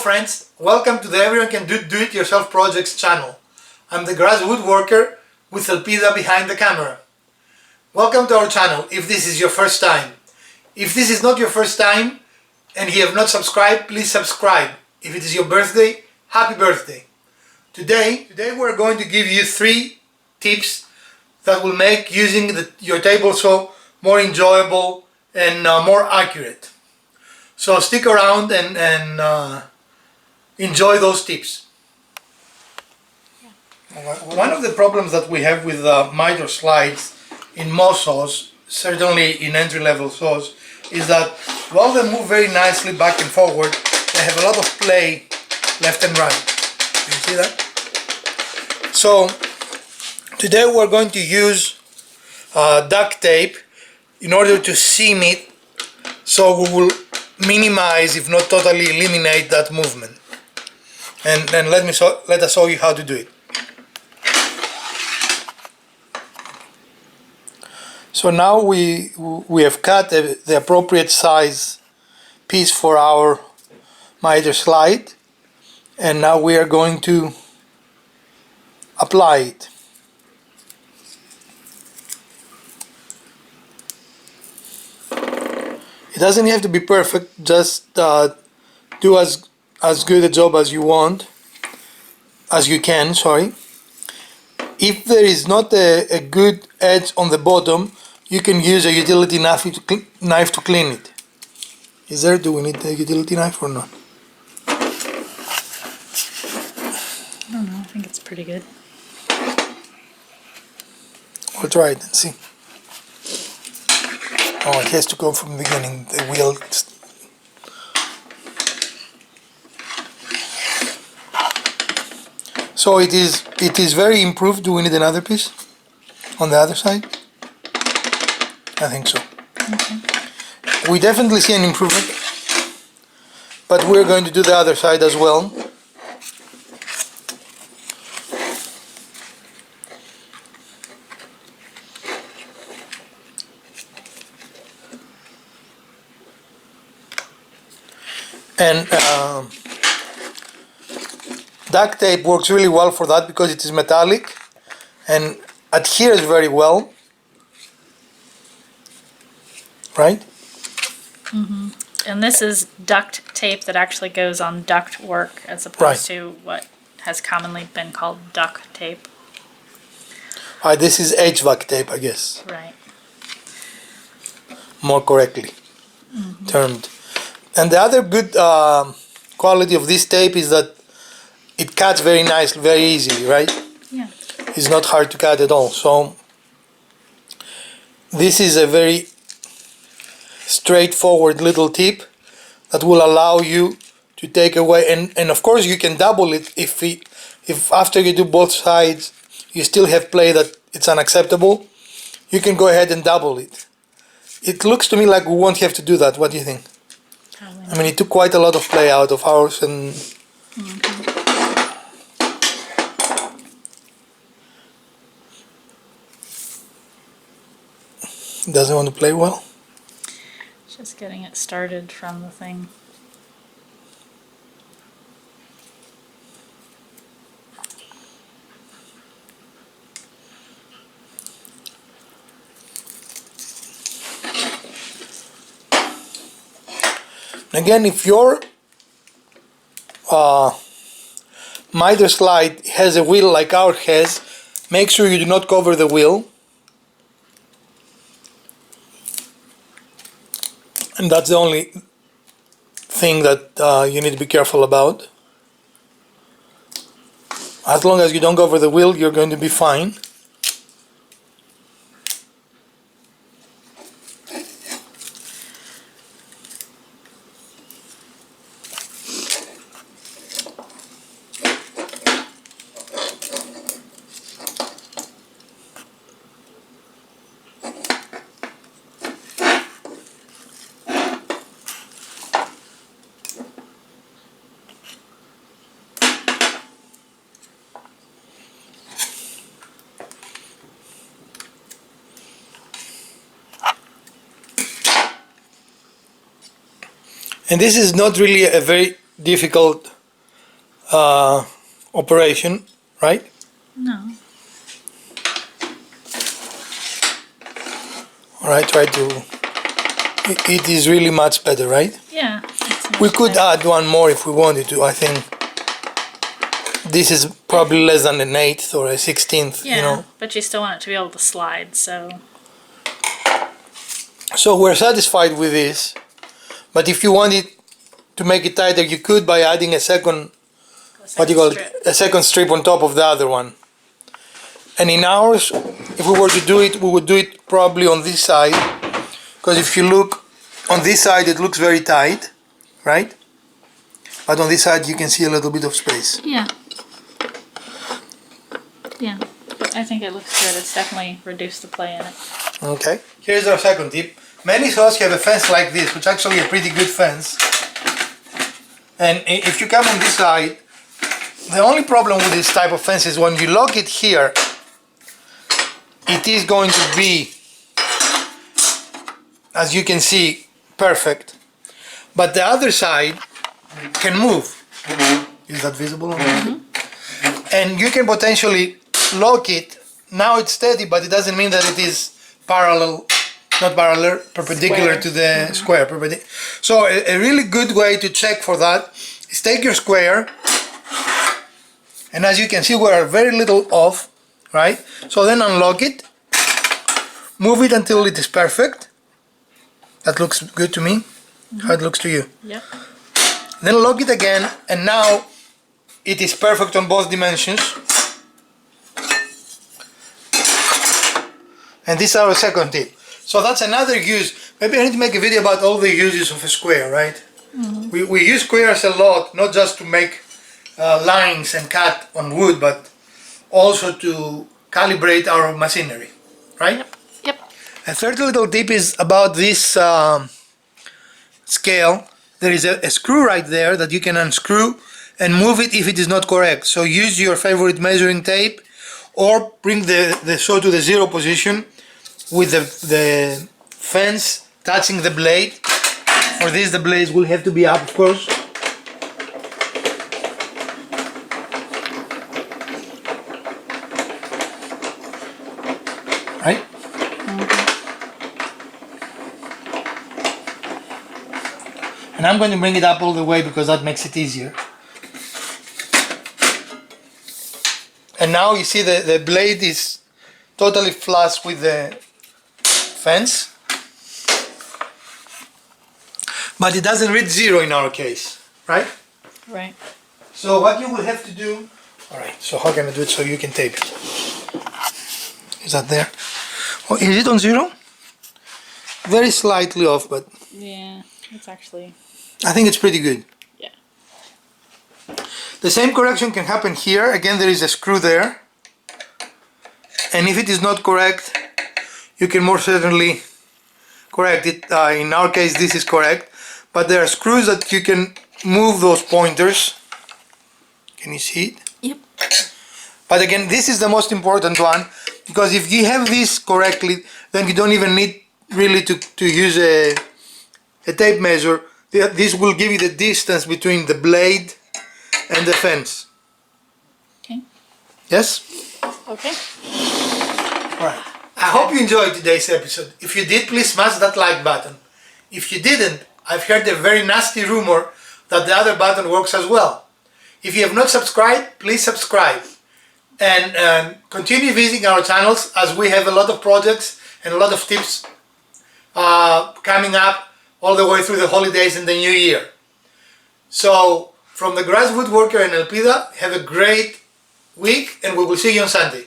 friends, welcome to the Everyone Can Do-It-Yourself Projects channel. I'm the grass woodworker with Elpida behind the camera. Welcome to our channel if this is your first time. If this is not your first time and you have not subscribed, please subscribe. If it is your birthday, happy birthday. Today we're going to give you 3 tips that will make using your table saw more enjoyable and more accurate. So stick around and enjoy those tips. One of the problems that we have with miter slides in most saws, certainly in entry-level saws, is that while they move very nicely back and forward, they have a lot of play left and right. You see that? So today we're going to use duct tape in order to seam it, so we will minimize, if not totally eliminate, that movement. And let us show you how to do it. So now we have cut the appropriate size piece for our miter slide, and now we are going to apply it. It doesn't have to be perfect, just do as good a job as you can, sorry. If there is not a good edge on the bottom, you can use a utility knife to clean it. Do we need a utility knife or not? I don't know, I think it's pretty good. We'll try it and see. Oh, it has to go from the beginning, the wheel. So it is very improved. Do we need another piece on the other side? I think so. We definitely see an improvement, but we're going to do the other side as well. And duct tape works really well for that because it is metallic and adheres very well, right? Mm-hmm. And this is duct tape that actually goes on duct work as opposed to what has commonly been called duct tape. This is HVAC tape, I guess. Right. More correctly termed. And the other good quality of this tape is that it cuts very nicely, very easily, right? Yeah. It's not hard to cut at all. So this is a very straightforward little tip that will allow you to take away, and of course you can double it if after you do both sides you still have play that it's unacceptable. You can go ahead and double it. It looks to me like we won't have to do that. What do you think? I mean, it took quite a lot of play out of ours, and it doesn't want to play well. Just getting it started from the thing. Again, if your miter slide has a wheel like ours has, make sure you do not cover the wheel. And that's the only thing that you need to be careful about. As long as you don't cover the wheel, you're going to be fine. And this is not really a very difficult operation, right? No. Alright, try to... It is really much better, right? Yeah. We could add one more if we wanted to. I think this is probably less than an eighth or a 16th, Yeah, you know. but you still want it to be able to slide, so... So we're satisfied with this, but if you wanted to make it tighter, you could by adding a second, what do you call it, a second strip on top of the other one. And in ours, if we were to do it, we would do it probably on this side, because if you look on this side, it looks very tight, right? But on this side, you can see a little bit of space. Yeah. Yeah, but I think it looks good. It's definitely reduced the play in it. Okay. Here's our second tip. Many saws have a fence like this, which is actually a pretty good fence. And if you come on this side, the only problem with this type of fence is when you lock it here, it is going to be, as you can see, perfect. But the other side can move. Is that visible on And you can potentially lock it. Now it's steady, but it doesn't mean that it is parallel, not parallel, perpendicular to the square. So a really good way to check for that is take your square, and as you can see, we are very little off, right? So then unlock it, move it until it is perfect. That looks good to me. How it looks to you? Yep. Then lock it again, and now it is perfect on both dimensions. And this is our second tip. So that's another use. Maybe I need to make a video about all the uses of a square, right? We use squares a lot, not just to make lines and cut on wood, but also to calibrate our machinery, right? Yep. A third little tip is about this scale. There is a screw right there that you can unscrew and move it if it is not correct. So use your favorite measuring tape or bring the saw to the 0 position with the fence touching the blade. For this, the blades will have to be up, of course. Right? And I'm going to bring it up all the way because that makes it easier. And now you see the blade is totally flush with the fence. But it doesn't reach 0 in our case, right? Right. So what you will have to do... Alright, so how can I do it so you can tape it? Is that there? Oh, is it on 0? Very slightly off, but... Yeah, it's actually... I think it's pretty good. Yeah. The same correction can happen here. Again, there is a screw there. And if it is not correct, you can more certainly correct it. In our case, this is correct. But there are screws that you can move those pointers. Can you see it? Yep. But again, this is the most important one, because if you have this correctly, then you don't even need really to use a tape measure. This will give you the distance between the blade and the fence. Okay. Yes? Okay. Alright. I hope you enjoyed today's episode. If you did, please smash that like button. If you didn't, I've heard a very nasty rumor that the other button works as well. If you have not subscribed, please subscribe. And continue visiting our channels, as we have a lot of projects and a lot of tips coming up all the way through the holidays and the new year. So, from the Grass Woodworker and Elpida, have a great week, and we will see you on Sunday.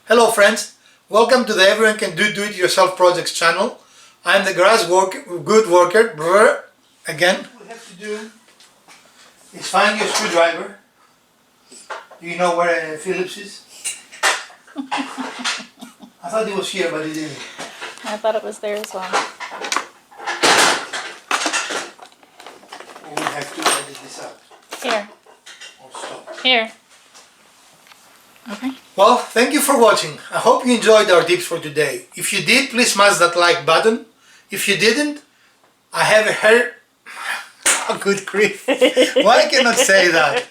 Hello friends, welcome to the Everyone Can Do It-Yourself Projects channel. I'm the Good Worker. Again, what we have to do is find your screwdriver. Do you know where a Phillips is? I thought it was here, but it isn't. I thought it was there as well. We have to edit this out. Here. Oh, stop. Here. Okay. Well, thank you for watching. I hope you enjoyed our tips for today. If you did, please smash that like button. If you didn't, I have a hair... Oh, good grief. Why I cannot say that?